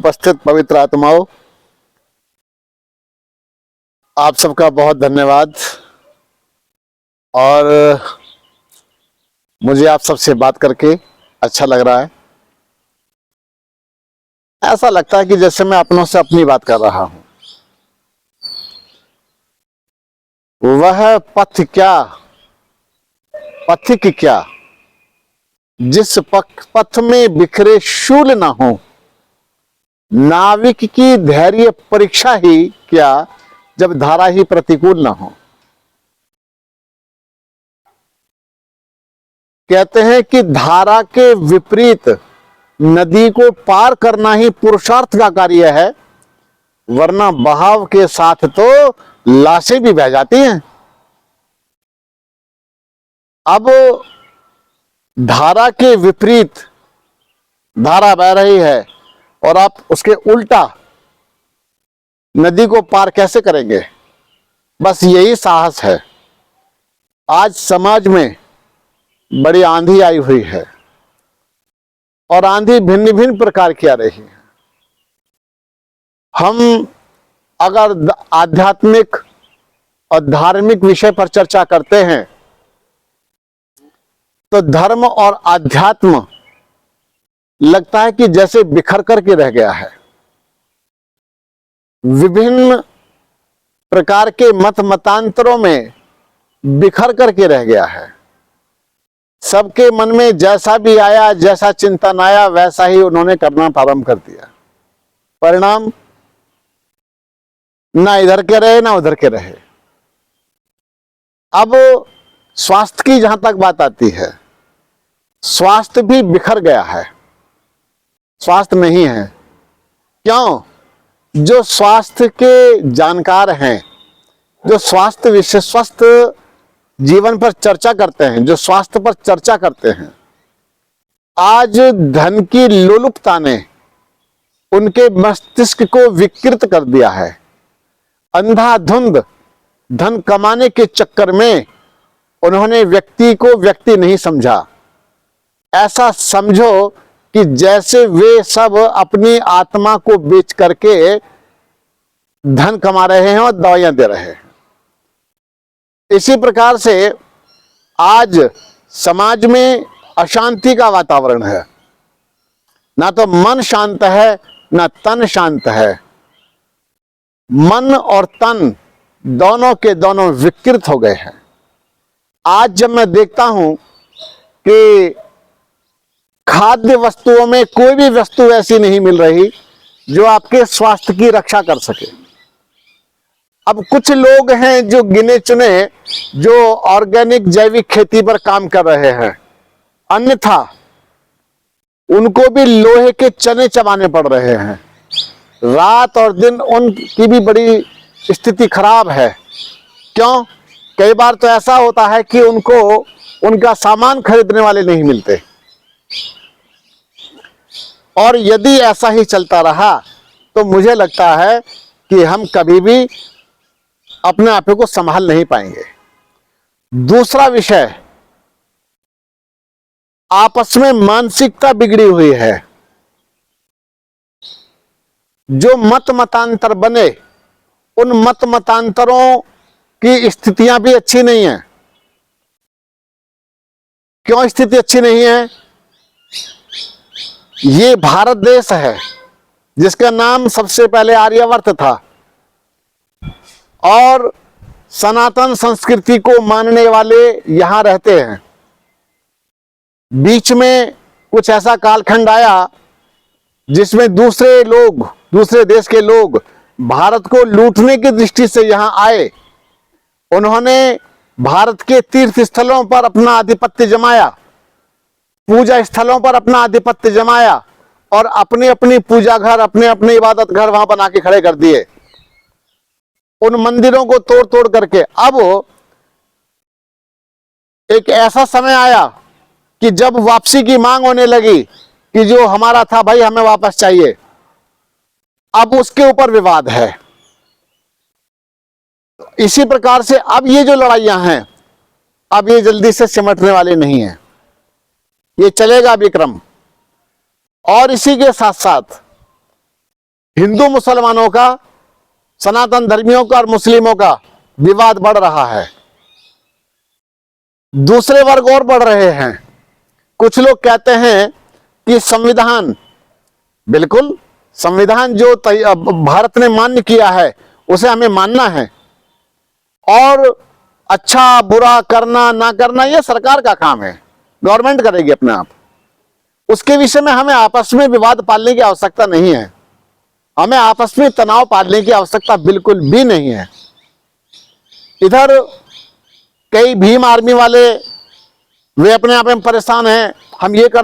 उपस्थित पवित्र आत्माओं, आप सबका बहुत धन्यवाद। और मुझे आप सबसे बात करके अच्छा लग रहा है। ऐसा लगता है कि जैसे मैं अपनों से अपनी बात कर रहा हूं। वह पथिक क्या जिस पथ में बिखरे शूल ना हो, नाविक की धैर्य परीक्षा ही क्या जब धारा ही प्रतिकूल ना हो। कहते हैं कि धारा के विपरीत नदी को पार करना ही पुरुषार्थ का कार्य है, वरना बहाव के साथ तो लाशें भी बह जाती हैं। अब धारा के विपरीत धारा बह रही है और आप उसके उल्टा नदी को पार कैसे करेंगे? बस यही साहस है। आज समाज में बड़ी आंधी आई हुई है और आंधी भिन्न भिन्न प्रकार की आ रही है। हम अगर आध्यात्मिक और धार्मिक विषय पर चर्चा करते हैं तो धर्म और आध्यात्म लगता है कि जैसे बिखर करके रह गया है। विभिन्न प्रकार के मतांतरों में बिखर करके रह गया है। सबके मन में जैसा भी आया, जैसा चिंतन आया, वैसा ही उन्होंने करना प्रारंभ कर दिया। परिणाम ना इधर के रहे ना उधर के रहे। अब स्वास्थ्य की जहां तक बात आती है, स्वास्थ्य भी बिखर गया है। स्वास्थ्य नहीं है। क्यों? जो स्वास्थ्य के जानकार हैं, जो स्वास्थ्य विषय, स्वस्थ जीवन पर चर्चा करते हैं, जो स्वास्थ्य पर चर्चा करते हैं, आज धन की लोलुपता ने उनके मस्तिष्क को विकृत कर दिया है। अंधाधुंध धन कमाने के चक्कर में उन्होंने व्यक्ति को व्यक्ति नहीं समझा। ऐसा समझो कि जैसे वे सब अपनी आत्मा को बेच करके धन कमा रहे हैं और दवाइयां दे रहे हैं। इसी प्रकार से आज समाज में अशांति का वातावरण है। ना तो मन शांत है, ना तन शांत है। मन और तन दोनों के दोनों विकृत हो गए हैं। आज जब मैं देखता हूं कि खाद्य वस्तुओं में कोई भी वस्तु ऐसी नहीं मिल रही जो आपके स्वास्थ्य की रक्षा कर सके। अब कुछ लोग हैं जो गिने चुने, जो ऑर्गेनिक जैविक खेती पर काम कर रहे हैं, अन्यथा उनको भी लोहे के चने चबाने पड़ रहे हैं। रात और दिन उनकी भी बड़ी स्थिति खराब है। क्यों? कई बार तो ऐसा होता है कि उनको उनका सामान खरीदने वाले नहीं मिलते। और यदि ऐसा ही चलता रहा तो मुझे लगता है कि हम कभी भी अपने आप को संभाल नहीं पाएंगे। दूसरा विषय, आपस में मानसिकता बिगड़ी हुई है। जो मतांतर बने, उन मतांतरों की स्थितियां भी अच्छी नहीं है। क्यों स्थिति अच्छी नहीं है? ये भारत देश है जिसका नाम सबसे पहले आर्यावर्त था और सनातन संस्कृति को मानने वाले यहां रहते हैं। बीच में कुछ ऐसा कालखंड आया जिसमें दूसरे देश के लोग भारत को लूटने की दृष्टि से यहां आए। उन्होंने भारत के तीर्थ स्थलों पर अपना आधिपत्य जमाया, पूजा स्थलों पर अपना आधिपत्य जमाया और अपने अपनी पूजा घर, अपने अपने इबादत घर वहां बना के खड़े कर दिए। उन मंदिरों को तोड़ तोड़ करके अब एक ऐसा समय आया कि जब वापसी की मांग होने लगी कि जो हमारा था भाई हमें वापस चाहिए। अब उसके ऊपर विवाद है। इसी प्रकार से अब ये जो लड़ाइयां हैं, अब ये जल्दी से सिमटने वाली नहीं है। ये चलेगा विक्रम। और इसी के साथ साथ हिंदू मुसलमानों का, सनातन धर्मियों का और मुस्लिमों का विवाद बढ़ रहा है। दूसरे वर्ग और बढ़ रहे हैं। कुछ लोग कहते हैं कि संविधान, बिल्कुल संविधान जो भारत ने मान्य किया है उसे हमें मानना है, और अच्छा बुरा करना ना करना यह सरकार का काम है, गवर्नमेंट करेगी अपने आप। उसके विषय में हमें आपस में विवाद पालने की आवश्यकता नहीं है, हमें आपस में तनाव पालने की आवश्यकता बिल्कुल भी नहीं है। इधर कई भीम आर्मी वाले वे अपने आप में परेशान हैं, हम ये कर